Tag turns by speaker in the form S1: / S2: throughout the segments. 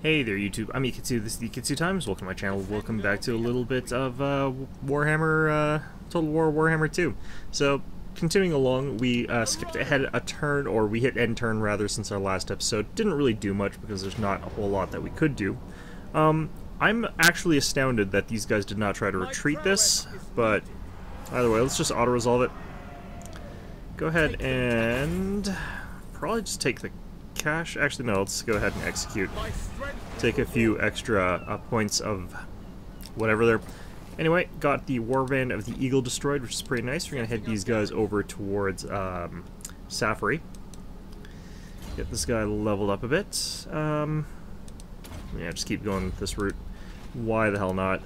S1: Hey there YouTube, I'm Yukitsu, this is the Yukitsu Times, welcome to my channel, welcome back to a little bit of Warhammer, Total War Warhammer 2. So, continuing along, we skipped ahead a turn, or we hit end turn rather since our last episode. Didn't really do much because there's not a whole lot that we could do. I'm actually astounded that these guys did not try to retreat this, but either way, let's just auto-resolve it. Go ahead and probably just take the cash. Actually, no, let's go ahead and execute. Take a few extra points of whatever there. Anyway, got the Warband of the Eagle destroyed, which is pretty nice. We're going to head these guys over towards Safari. Get this guy leveled up a bit. Yeah, just keep going this route. Why the hell not?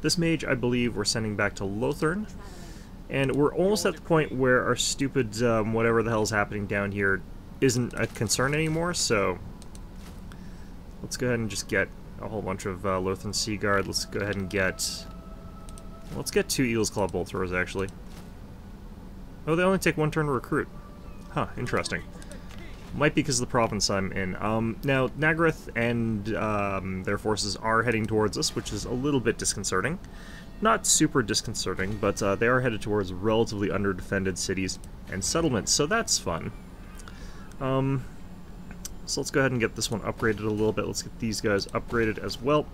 S1: This mage, I believe, we're sending back to Lothern. And we're almost at the point where our stupid whatever the hell is happening down here isn't a concern anymore, so let's go ahead and just get a whole bunch of Lothern Sea Guard. Let's go ahead and get... let's get 2 Eagle's Claw Bolt Throwers, actually. Oh, they only take 1 turn to recruit. Huh, interesting. Might be because of the province I'm in. Now, Nagarath and their forces are heading towards us, which is a little bit disconcerting. Not super disconcerting, but they are headed towards relatively under-defended cities and settlements, so that's fun. So let's go ahead and get this one upgraded a little bit. Let's get these guys upgraded as well.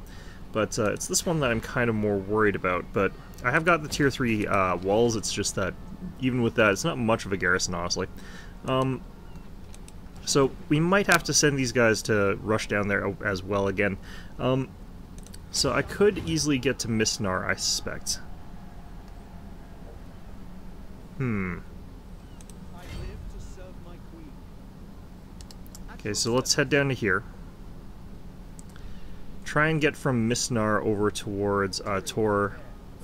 S1: But it's this one that I'm kind of more worried about. But I have got the tier 3 walls. It's just that even with that, it's not much of a garrison, honestly. So we might have to send these guys to rush down there as well again. So I could easily get to Misnar, I suspect. Okay, so let's head down to here. Try and get from Misnar over towards Tor,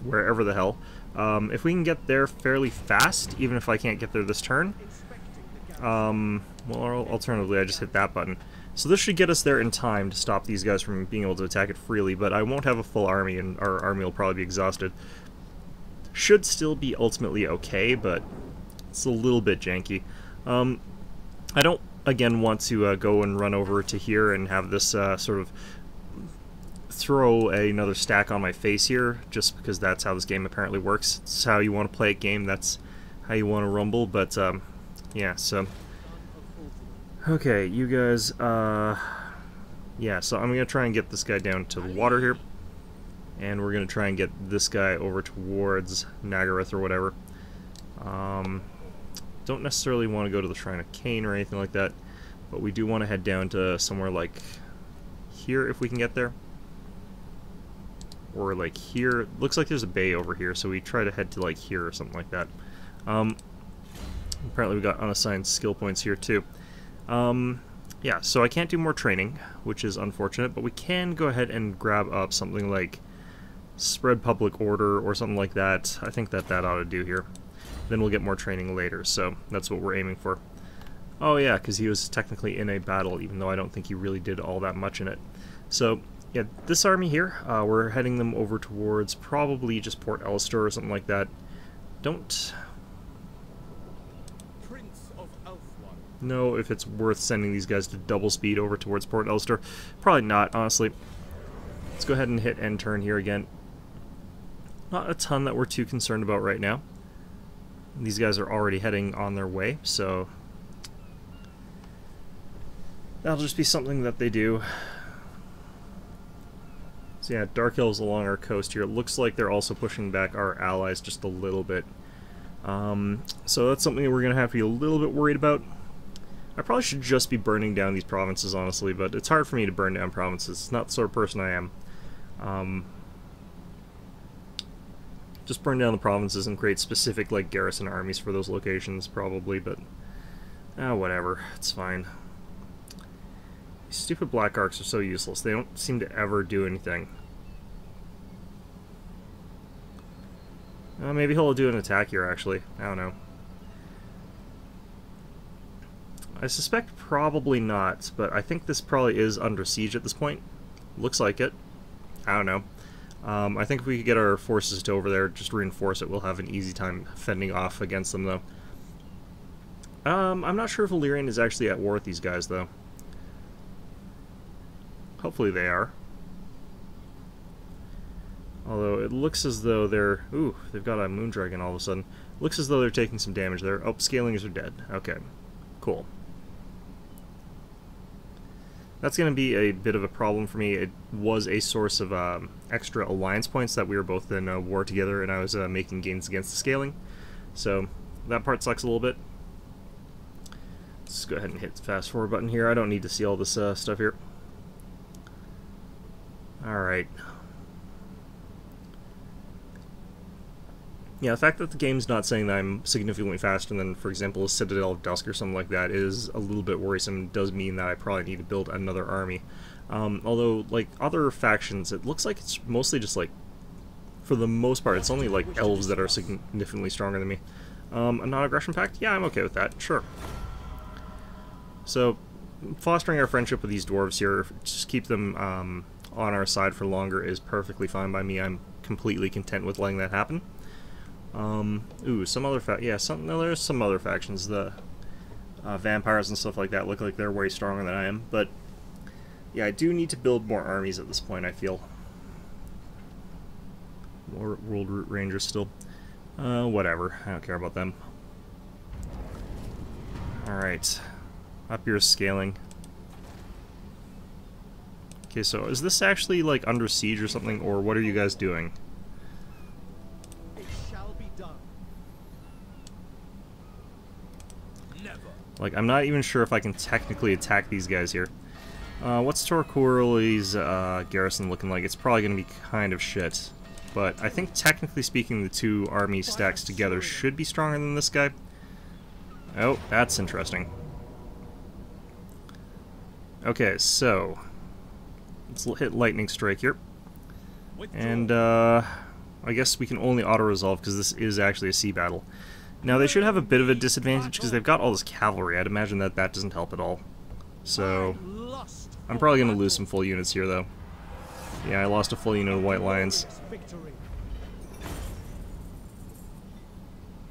S1: wherever the hell. If we can get there fairly fast, even if I can't get there this turn. Well, alternatively, I just hit that button. So this should get us there in time to stop these guys from being able to attack it freely, but I won't have a full army, and our army will probably be exhausted. Should still be ultimately okay, but it's a little bit janky. I don't again want to go and run over to here and have this sort of throw another stack on my face here, just because that's how this game apparently works. It's how you want to play a game, that's how you want to rumble, but yeah, so okay, you guys, yeah, so I'm gonna try and get this guy down to the water here, and we're gonna try and get this guy over towards Nagarath or whatever. Don't necessarily want to go to the Shrine of Cain or anything like that, but we do want to head down to somewhere like here if we can get there. Or like here. Looks like there's a bay over here, so we try to head to like here or something like that. Apparently we got unassigned skill points here too. Yeah, so I can't do more training, which is unfortunate, but we can go ahead and grab up something like Spread Public Order or something like that. I think that ought to do here. Then we'll get more training later, so that's what we're aiming for. Oh yeah, because he was technically in a battle, even though I don't think he really did all that much in it. So, yeah, this army here, we're heading them over towards probably just Port Elster or something like that. Don't know if it's worth sending these guys to double speed over towards Port Elster. Probably not, honestly. Let's go ahead and hit end turn here again. Not a ton that we're too concerned about right now. These guys are already heading on their way, so that'll just be something that they do. So yeah, Dark Elves along our coast here. It looks like they're also pushing back our allies just a little bit. So that's something that we're going to have to be a little bit worried about. I probably should just be burning down these provinces, honestly, but it's hard for me to burn down provinces. It's not the sort of person I am. Just burn down the provinces and create specific, like, garrison armies for those locations, probably, but whatever. It's fine. These stupid Black Arcs are so useless. They don't seem to ever do anything. Maybe he'll do an attack here, actually. I don't know. I suspect probably not, but I think this probably is under siege at this point. Looks like it. I don't know. I think if we could get our forces to over there, just reinforce it, we'll have an easy time fending off against them, though. I'm not sure if Illyrian is actually at war with these guys, though. Hopefully they are. Although it looks as though they're... Ooh, they've got a Moondragon all of a sudden. Looks as though they're taking some damage there. Oh, Scalingers are dead. Okay, cool. That's going to be a bit of a problem for me. It was a source of extra alliance points that we were both in a war together, and I was making gains against the scaling. So that part sucks a little bit. Let's go ahead and hit the fast forward button here. I don't need to see all this stuff here. Alright. Yeah, the fact that the game's not saying that I'm significantly faster than, for example, a Citadel of Dusk or something like that is a little bit worrisome. It does mean that I probably need to build another army. Although, like, other factions, it looks like it's mostly just, like, for the most part, it's only, like, elves that are significantly stronger than me. A non-aggression pact? Yeah, I'm okay with that, sure. So, fostering our friendship with these dwarves here, just keep them on our side for longer is perfectly fine by me. I'm completely content with letting that happen. Ooh, some other there's some other factions. The vampires and stuff like that look like they're way stronger than I am, but yeah, I do need to build more armies at this point, I feel. More World Root Rangers still. Whatever, I don't care about them. Alright, up your scaling. Okay, so is this actually like under siege or something, or what are you guys doing? Like, I'm not even sure if I can technically attack these guys here. What's Torquili's garrison looking like? It's probably going to be kind of shit. But I think, technically speaking, the two army stacks together should be stronger than this guy. Oh, that's interesting. Okay, so... let's hit Lightning Strike here. And, I guess we can only auto-resolve because this is actually a sea battle. Now, they should have a bit of a disadvantage because they've got all this cavalry. I'd imagine that that doesn't help at all. So, I'm probably going to lose some full units here, though. Yeah, I lost a full unit of White Lions.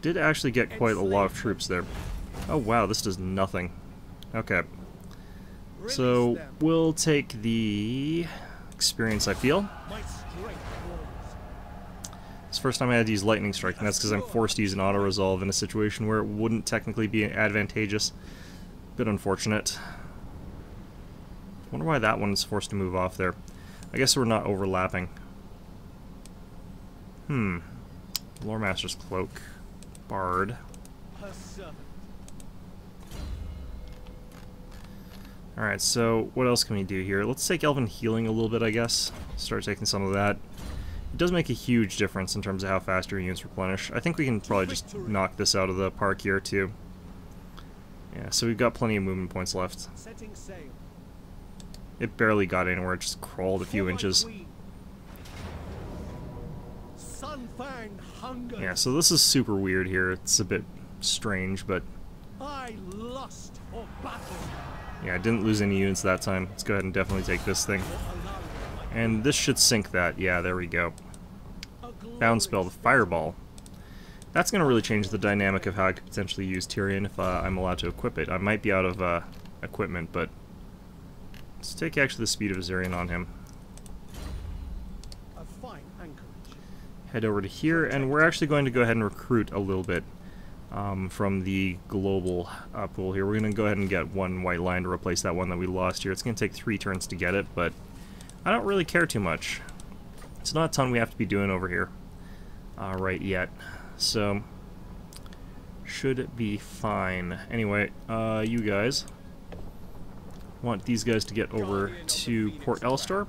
S1: Did actually get quite a lot of troops there. Oh, wow, this does nothing. Okay. So, we'll take the experience, I feel. It's the first time I had to use Lightning Strike, and that's because I'm forced to use an auto-resolve in a situation where it wouldn't technically be advantageous. Bit unfortunate. Wonder why that one's forced to move off there. I guess we're not overlapping. Lore Master's Cloak. Bard. Alright, so what else can we do here? Let's take Elven Healing a little bit, I guess. Start taking some of that. It does make a huge difference in terms of how fast your units replenish. I think we can probably just knock this out of the park here, too. Yeah, so we've got plenty of movement points left. It barely got anywhere, it just crawled a few inches. Yeah, so this is super weird here. It's a bit strange, but... yeah, I didn't lose any units that time. Let's go ahead and definitely take this thing. And this should sink that. Yeah, there we go. Bound spell, the Fireball. That's going to really change the dynamic of how I could potentially use Tyrion if I'm allowed to equip it. I might be out of equipment, but let's take actually the Speed of Azarian on him. Head over to here, and we're actually going to go ahead and recruit a little bit from the global pool here. We're going to go ahead and get one white line to replace that one that we lost here. It's going to take 3 turns to get it, but I don't really care too much. It's not a ton we have to be doing over here right yet, so should be fine. Anyway, you guys want these guys to get over to Port Elstor.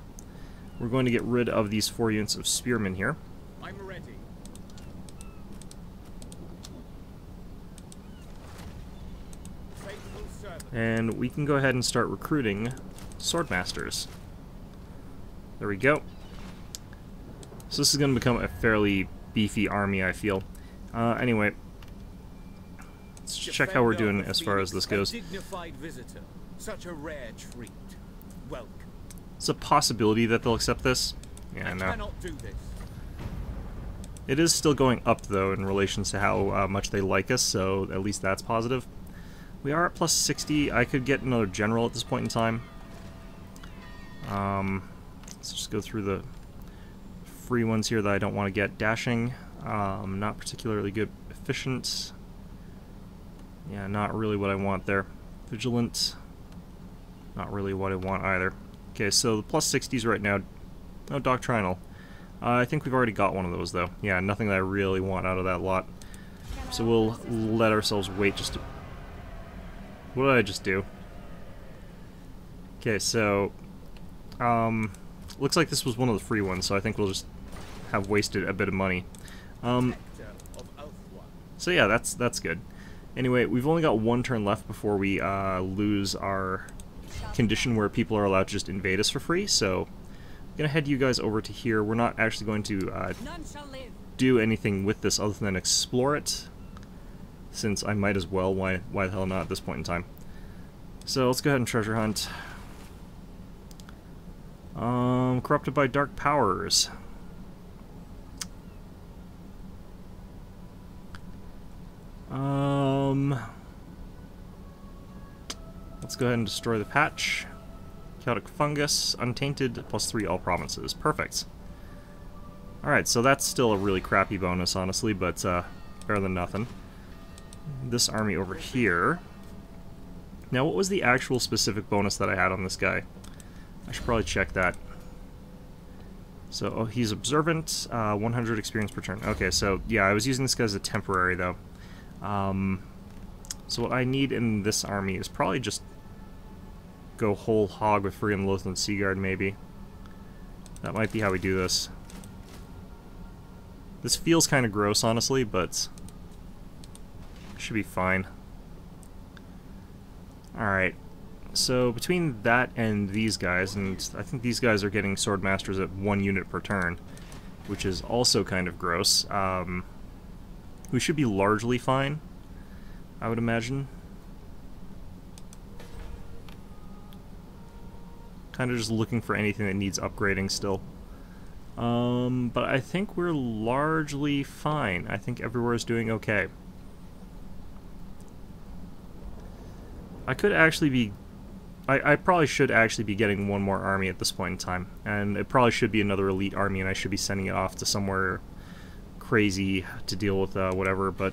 S1: We're going to get rid of these 4 units of spearmen here.
S2: I'm ready.
S1: And we can go ahead and start recruiting Swordmasters. There we go. So this is going to become a fairly beefy army, I feel. Anyway, let's check how we're doing as far as this goes.
S2: Dignified visitor. Such a rare treat. Welcome.
S1: It's a possibility that they'll accept this. Yeah, no.
S2: Cannot do this.
S1: It is still going up, though, in relation to how much they like us, so at least that's positive. We are at plus 60. I could get another general at this point in time. Let's just go through the free ones here that I don't want to get. Dashing, not particularly good. Efficient, yeah, not really what I want there. Vigilant, not really what I want either. Okay, so the plus 60s right now. Oh, Doctrinal. I think we've already got one of those, though. Yeah, nothing that I really want out of that lot. So we'll let ourselves wait just to... What did I just do? Okay, so... looks like this was one of the free ones, so I think we'll just have wasted a bit of money. So yeah, that's good. Anyway, we've only got one turn left before we lose our condition where people are allowed to just invade us for free, so I'm going to head you guys over to here. We're not actually going to do anything with this other than explore it, since I might as well. Why the hell not at this point in time? So let's go ahead and treasure hunt. Corrupted by dark powers. Let's go ahead and destroy the patch. Chaotic fungus, untainted, +3 all provinces. Perfect. Alright, so that's still a really crappy bonus, honestly, but better than nothing. This army over here. Now, what was the actual specific bonus that I had on this guy? I should probably check that. So, oh, he's observant, 100 experience per turn. Okay, so, yeah, I was using this guy as a temporary, though. So what I need in this army is probably just go whole hog with friggin' Lothland Seaguard, maybe. That might be how we do this. This feels kind of gross, honestly, but should be fine. Alright, so between that and these guys, and I think these guys are getting Sword Masters at 1 unit per turn, which is also kind of gross. We should be largely fine, I would imagine. Kind of just looking for anything that needs upgrading still. But I think we're largely fine. I think everywhere is doing okay. I could actually be... I probably should actually be getting one more army at this point in time. And it probably should be another elite army, and I should be sending it off to somewhere crazy to deal with whatever, but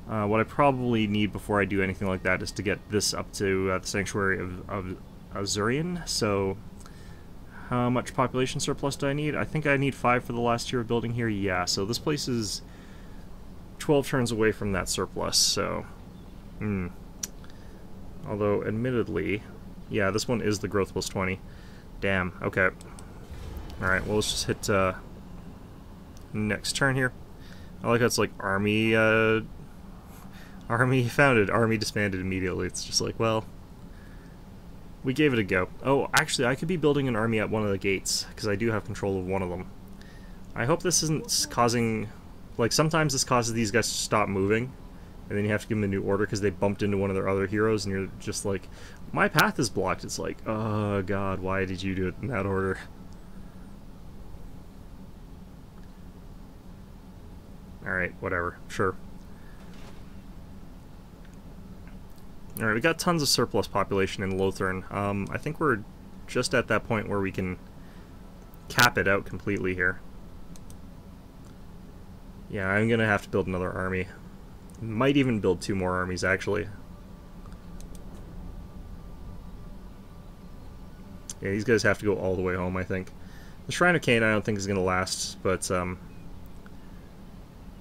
S1: what I probably need before I do anything like that is to get this up to the Sanctuary of Azurian. So how much population surplus do I need? I think I need 5 for the last tier of building here. Yeah, so this place is 12 turns away from that surplus, so although admittedly, yeah, this one is the growth plus 20. Damn, okay. Alright, well, let's just hit next turn here. I like how it's like army founded, army disbanded immediately. It's just like, well, we gave it a go. Oh, actually, I could be building an army at one of the gates, because I do have control of one of them. I hope this isn't causing... Like, sometimes this causes these guys to stop moving, and then you have to give them a new order because they bumped into one of their other heroes, and you're just like, my path is blocked. It's like, oh god, why did you do it in that order? Alright, whatever. Sure. Alright, we got tons of surplus population in Lothern. I think we're just at that point where we can cap it out completely here. Yeah, I'm gonna have to build another army. Might even build 2 more armies, actually. Yeah, these guys have to go all the way home, I think. The Shrine of Cain I don't think is gonna last, but,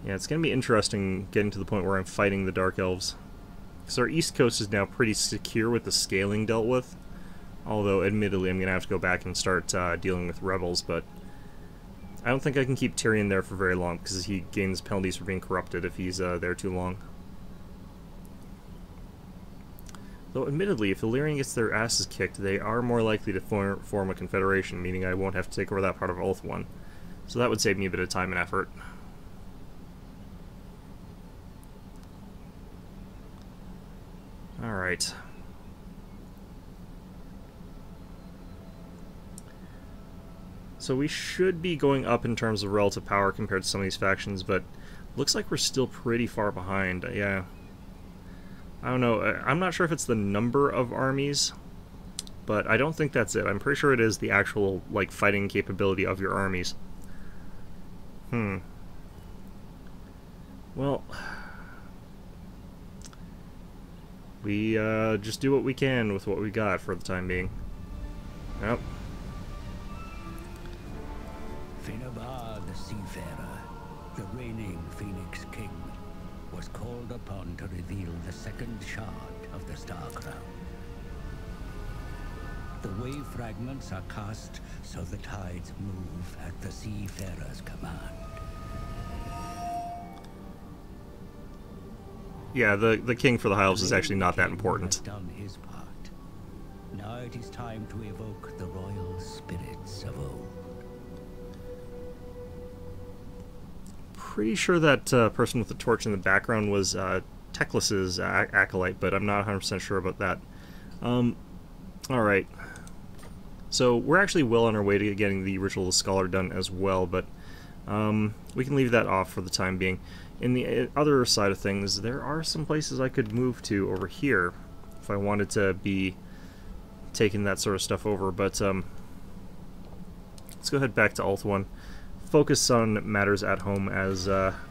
S1: yeah, it's going to be interesting getting to the point where I'm fighting the Dark Elves. Because our East Coast is now pretty secure with the scaling dealt with. Although, admittedly, I'm going to have to go back and start dealing with rebels, but I don't think I can keep Tyrion there for very long, because he gains penalties for being corrupted if he's there too long. Though, admittedly, if Illyrian gets their asses kicked, they are more likely to form a confederation, meaning I won't have to take over that part of Ulthuan. So that would save me a bit of time and effort. Alright. So we should be going up in terms of relative power compared to some of these factions, but looks like we're still pretty far behind. Yeah. I don't know. I'm not sure if it's the number of armies, but I don't think that's it. I'm pretty sure it is the actual, like, fighting capability of your armies. Well, we just do what we can with what we got for the time being. Yep.
S3: Finabar the Seafarer, the reigning Phoenix King, was called upon to reveal the second shard of the Star Crown. The wave fragments are cast so the tides move at the Seafarer's command.
S1: Yeah, the king for the High Elves is actually not that important.
S3: Has done his part. Now it is time to evoke the royal spirits of old.
S1: Pretty sure that person with the torch in the background was Teclis's acolyte, but I'm not 100% sure about that. Alright. So we're actually well on our way to getting the Ritual of the Scholar done as well, but we can leave that off for the time being. In the other side of things, there are some places I could move to over here if I wanted to be taking that sort of stuff over, but let's go ahead back to Ulthuan. Focus on matters at home as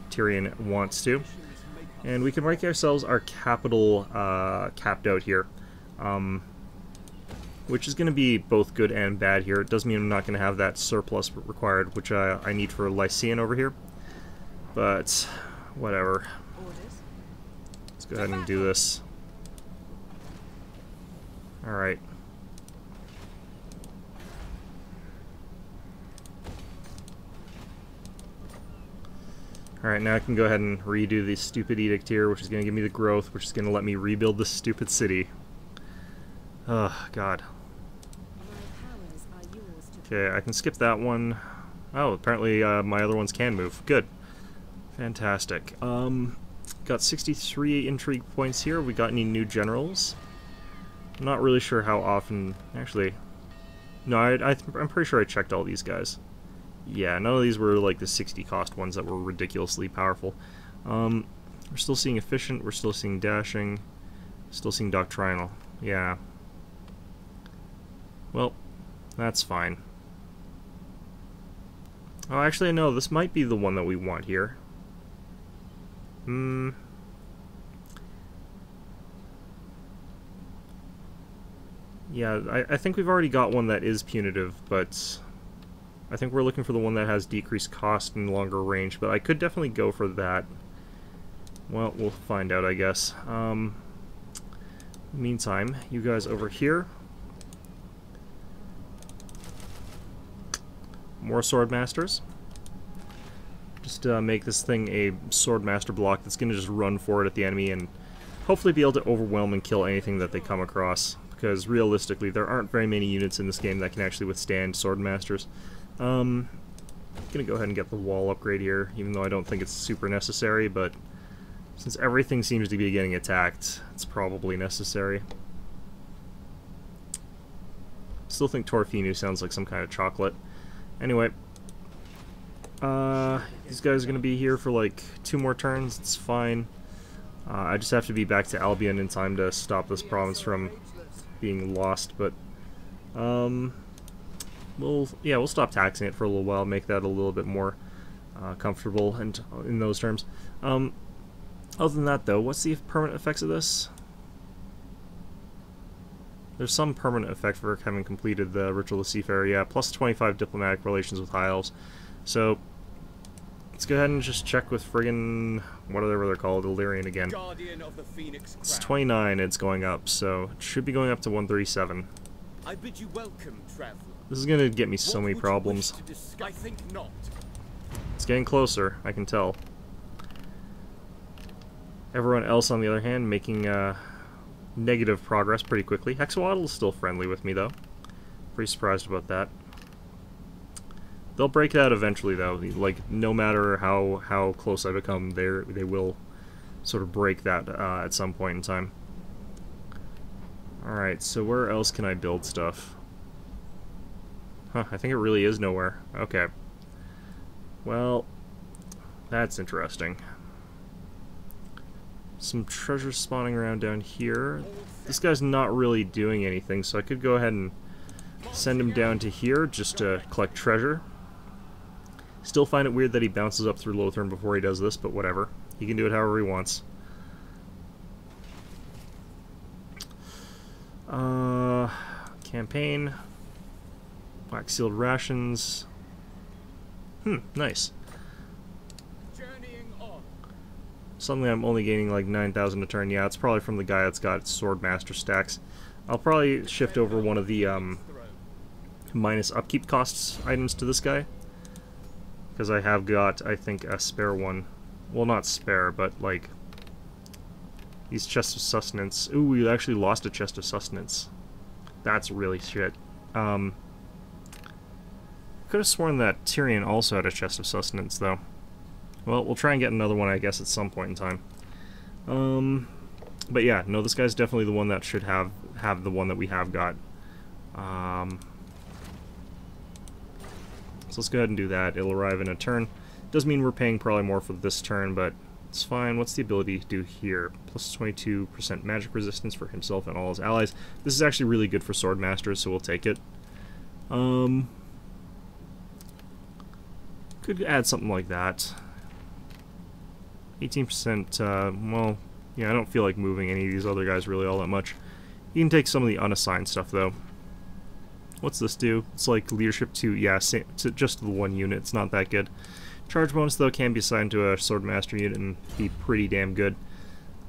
S1: Tyrion wants to. And we can make ourselves our capital capped out here, which is going to be both good and bad here. It does mean I'm not going to have that surplus required, which I need for Lycian over here. But whatever. Let's go ahead and do this. Alright. Alright, now I can go ahead and redo the stupid edict here, which is going to give me the growth, which is going to let me rebuild this stupid city. Oh, God. Okay, I can skip that one. Oh, apparently my other ones can move. Good. Fantastic. Got 63 intrigue points here. We got any new generals? I'm not really sure how often... Actually, no, I'm pretty sure I checked all these guys. Yeah, none of these were like the 60 cost ones that were ridiculously powerful. We're still seeing efficient, we're still seeing dashing, still seeing doctrinal. Yeah. Well, that's fine. Oh, actually, no, this might be the one that we want here. Yeah, I think we've already got one that is punitive, but I think we're looking for the one that has decreased cost and longer range, but I could definitely go for that. Well, we'll find out, I guess. Meantime, you guys over here. More sword masters. Just make this thing a sword master block that's going to just run forward at the enemy and hopefully be able to overwhelm and kill anything that they come across. Because realistically, there aren't very many units in this game that can actually withstand sword masters. Gonna go ahead and get the wall upgrade here, even though I don't think it's super necessary, but since everything seems to be getting attacked, it's probably necessary. Still think Torfinu sounds like some kind of chocolate. Anyway, these guys are gonna be here for like 2 more turns, it's fine. I just have to be back to Albion in time to stop this province from being lost, but we'll stop taxing it for a little while, make that a little bit more comfortable and in those terms. Other than that, though, what's the permanent effects of this? There's some permanent effect for having completed the Ritual of the Seafarer. Yeah, plus 25 diplomatic relations with High Elves. So let's go ahead and just check with friggin' whatever they're called, Illyrian again.
S2: Guardian of the Phoenix Crown.
S1: It's 29, it's going up, so it should be going up to 137.
S2: I bid you welcome, traveler.
S1: This is gonna get me so
S2: What
S1: many
S2: would you
S1: problems.
S2: wish to discuss? I think not.
S1: It's getting closer, I can tell. Everyone else, on the other hand, making negative progress pretty quickly. Hexawaddle is still friendly with me, though. Pretty surprised about that. They'll break it out eventually, though. Like, no matter how close I become, they will sort of break that at some point in time. Alright, so where else can I build stuff? Huh, I think it really is nowhere. Okay. Well, that's interesting. Some treasure spawning around down here. This guy's not really doing anything, so I could go ahead and send him down to here just to collect treasure. Still find it weird that he bounces up through Lothern before he does this, but whatever. He can do it however he wants. Campaign. Black sealed rations. Nice.
S2: Journeying on.
S1: Suddenly I'm only gaining like 9,000 a turn. Yeah, it's probably from the guy that's got Swordmaster stacks. I'll probably shift over one of the minus upkeep costs items to this guy. Because I have got, I think, a spare one. Well, not spare, but like these chests of sustenance. Ooh, we actually lost a chest of sustenance. That's really shit. Could have sworn that Tyrion also had a chest of sustenance, though. Well, we'll try and get another one, I guess, at some point in time. But yeah, no, this guy's definitely the one that should have the one that we have got. So let's go ahead and do that. It'll arrive in a turn. Does mean we're paying probably more for this turn, but it's fine. What's the ability to do here? Plus 22% magic resistance for himself and all his allies. This is actually really good for Swordmasters, so we'll take it. Could add something like that. 18%, well, yeah, I don't feel like moving any of these other guys really all that much. You can take some of the unassigned stuff, though. What's this do? It's like leadership to, yeah, to just the one unit. It's not that good. Charge bonus, though, can be assigned to a Swordmaster unit and be pretty damn good.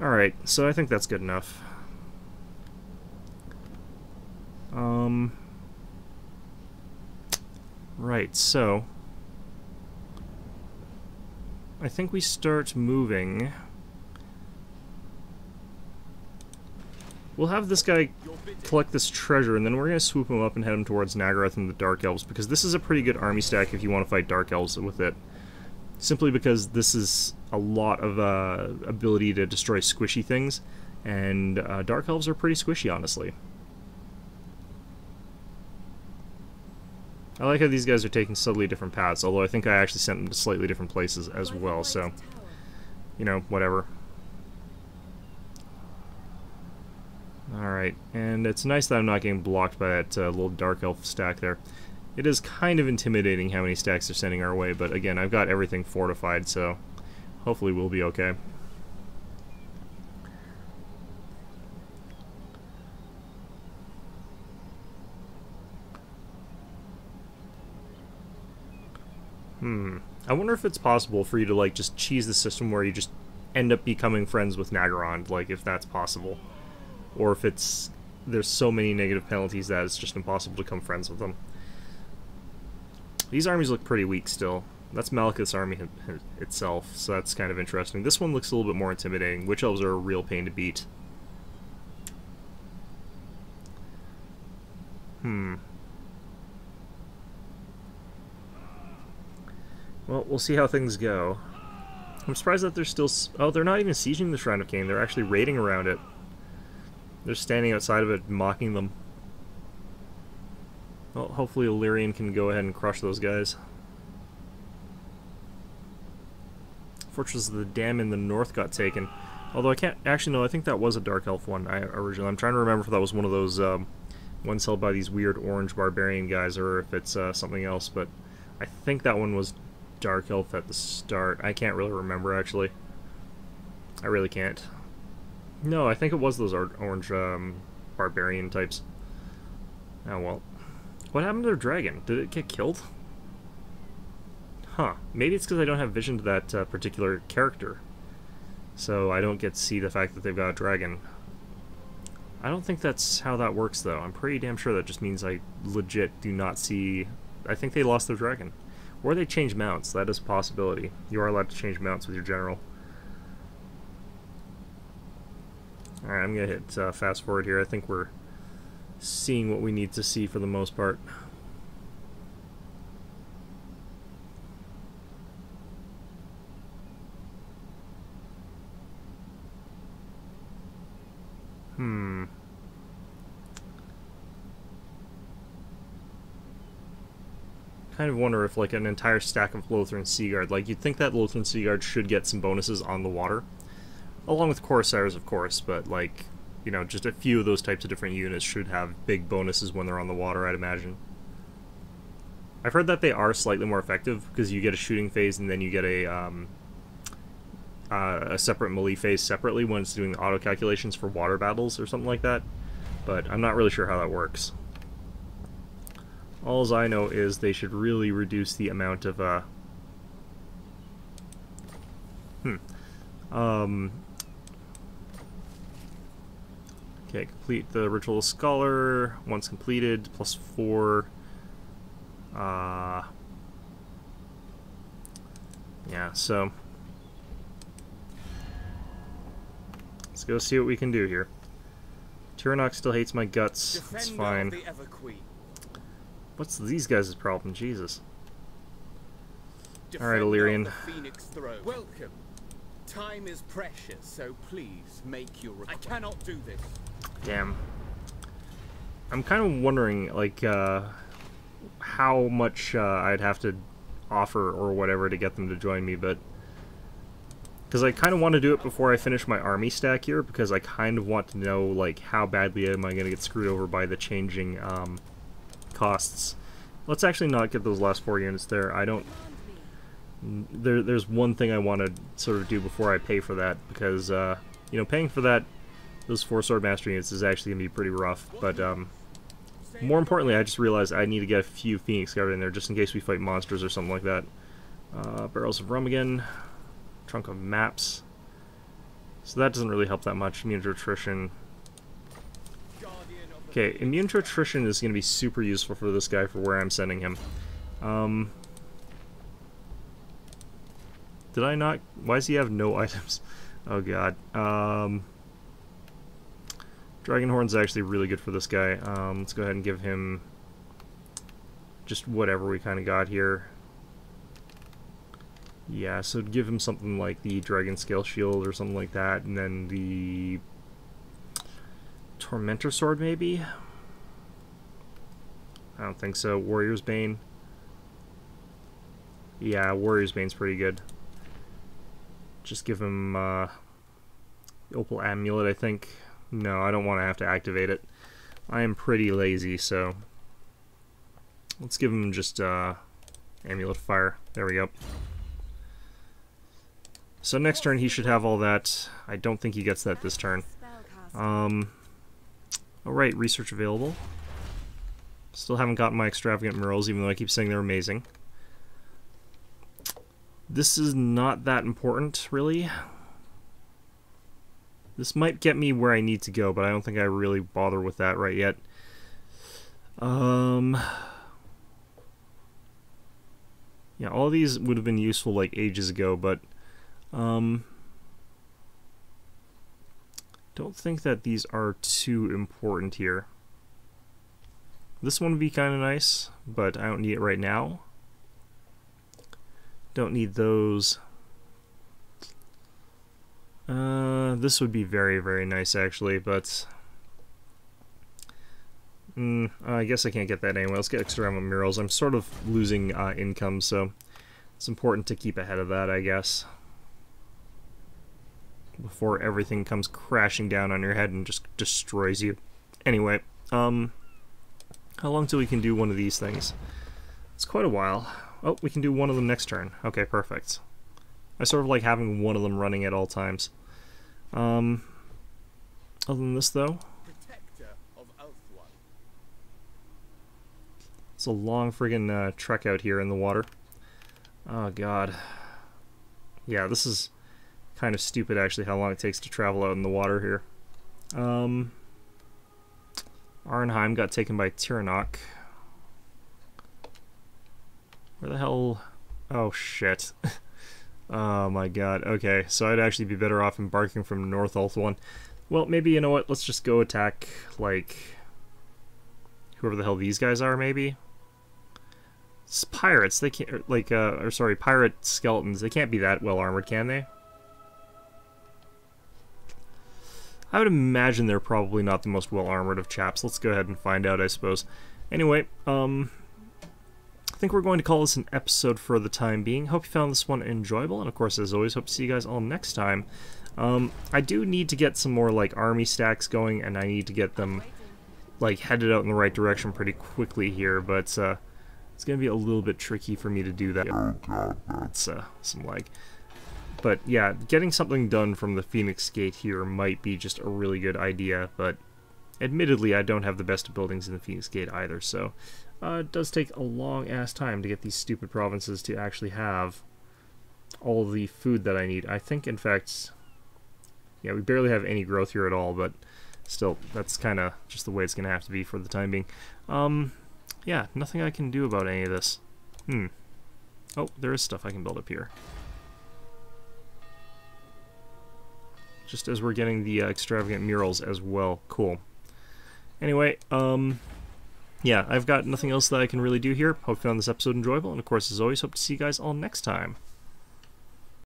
S1: Alright, so I think that's good enough. Right, so I think we start moving. We'll have this guy collect this treasure, and then we're going to swoop him up and head him towards Nagaroth and the Dark Elves, because this is a pretty good army stack if you want to fight Dark Elves with it. Simply because this is a lot of ability to destroy squishy things, and Dark Elves are pretty squishy, honestly. I like how these guys are taking subtly different paths, although I think I actually sent them to slightly different places as well, so, you know, whatever. Alright, and it's nice that I'm not getting blocked by that little Dark Elf stack there. It is kind of intimidating how many stacks they're sending our way, but again, I've got everything fortified, so hopefully we'll be okay. I wonder if it's possible for you to, like, just cheese the system where you just end up becoming friends with Nagaron, like, if that's possible. Or if it's... there's so many negative penalties that it's just impossible to become friends with them. These armies look pretty weak still. That's Malekith's army itself, so that's kind of interesting. This one looks a little bit more intimidating. Witch Elves are a real pain to beat. Well, we'll see how things go. I'm surprised that they're still... oh, they're not even sieging the Shrine of Cain. They're actually raiding around it. They're standing outside of it, mocking them. Well, hopefully Illyrian can go ahead and crush those guys. Fortress of the Dam in the north got taken. Although I can't... actually, no, I think that was a Dark Elf one originally. I'm trying to remember if that was one of those ones held by these weird orange barbarian guys, or if it's something else, but I think that one was Dark Elf at the start. I can't really remember, actually. I really can't. No, I think it was those orange barbarian types. Oh, well. What happened to their dragon? Did it get killed? Huh. Maybe it's because I don't have vision to that particular character. So I don't get to see the fact that they've got a dragon. I don't think that's how that works, though. I'm pretty damn sure that just means I legit do not see... I think they lost their dragon. Or they changed mounts. That is a possibility. You are allowed to change mounts with your general. Alright, I'm going to hit fast forward here. I think we're seeing what we need to see for the most part. Kind of wonder if, like, an entire stack of Lothern Seaguard, like, you'd think that Lothern Seaguard should get some bonuses on the water. Along with Corsairs, of course, but, like, you know, just a few of those types of different units should have big bonuses when they're on the water, I'd imagine. I've heard that they are slightly more effective because you get a shooting phase and then you get a separate melee phase separately when it's doing the auto calculations for water battles or something like that. But I'm not really sure how that works. All I know is they should really reduce the amount of okay, complete the Ritual Scholar. Once completed, +4. Yeah, so let's go see what we can do here. Tyrion still hates my guts. That's fine. What's these guys' problem? Jesus. Alright, Illyrian.
S2: Welcome. Time is precious, so please make your request. I cannot do this.
S1: Damn. I'm kind of wondering, like, how much I'd have to offer or whatever to get them to join me, but because I kind of want to do it before I finish my army stack here, because I kind of want to know, like, how badly am I going to get screwed over by the changing costs. Let's actually not get those last 4 units there. I don't... There's one thing I want to sort of do before I pay for that, because, you know, paying for that, those 4 Sword Master units is actually going to be pretty rough, but, more importantly, I just realized I need to get a few Phoenix Guard in there, just in case we fight monsters or something like that. Barrels of Rum again. Trunk of Maps. So that doesn't really help that much. Immune to Attrition. Okay, Immune to Attrition is going to be super useful for this guy for where I'm sending him. Did I not... Why does he have no items? Oh god. Dragonhorn's actually really good for this guy. Let's go ahead and give him just whatever we kind of got here. Yeah, so give him something like the Dragon Scale Shield or something like that, and then the Tormentor Sword, maybe? I don't think so. Warrior's Bane. Yeah, Warrior's Bane's pretty good. Just give him Opal Amulet, I think. No, I don't want to have to activate it. I am pretty lazy, so let's give him just Amulet of Fire. There we go. So next turn he should have all that. I don't think he gets that this turn. Alright, research available. Still haven't gotten my extravagant murals, even though I keep saying they're amazing. This is not that important, really. This might get me where I need to go, but I don't think I really bother with that right yet. Yeah, all these would have been useful like ages ago, but don't think that these are too important here. This one would be kind of nice, but I don't need it right now. Don't need those. This would be very, very nice actually, but I guess I can't get that anyway. Let's get extravagant murals. I'm sort of losing income, so it's important to keep ahead of that, I guess, before everything comes crashing down on your head and just destroys you. Anyway, how long till we can do one of these things? It's quite a while. Oh, we can do one of them next turn. Okay, perfect. I sort of like having one of them running at all times. Other than this, though, it's a long friggin' trek out here in the water. Oh god. Yeah, this is kind of stupid, actually, how long it takes to travel out in the water here. Arnheim got taken by Tyrion. Where the hell... Oh, shit. Oh my god. Okay, so I'd actually be better off embarking from North Ulthuan. Well, maybe, you know what, let's just go attack, like, whoever the hell these guys are, maybe? It's pirates, they can't, like, or sorry, pirate skeletons, they can't be that well armored, can they? I would imagine they're probably not the most well armored of chaps. Let's go ahead and find out, I suppose. Anyway, I think we're going to call this an episode for the time being. Hope you found this one enjoyable, and of course, as always, hope to see you guys all next time. I do need to get some more, like, army stacks going, and I need to get them, like, headed out in the right direction pretty quickly here, but, it's gonna be a little bit tricky for me to do that. It's, some lag. But, yeah, getting something done from the Phoenix Gate here might be just a really good idea, but admittedly, I don't have the best of buildings in the Phoenix Gate either, so it does take a long-ass time to get these stupid provinces to actually have all the food that I need. I think, in fact, yeah, we barely have any growth here at all, but still, that's kind of just the way it's going to have to be for the time being. Yeah, nothing I can do about any of this. Oh, there is stuff I can build up here. Just as we're getting the extravagant murals as well. Cool. Anyway, yeah, I've got nothing else that I can really do here. Hope you found this episode enjoyable, and of course, as always, hope to see you guys all next time.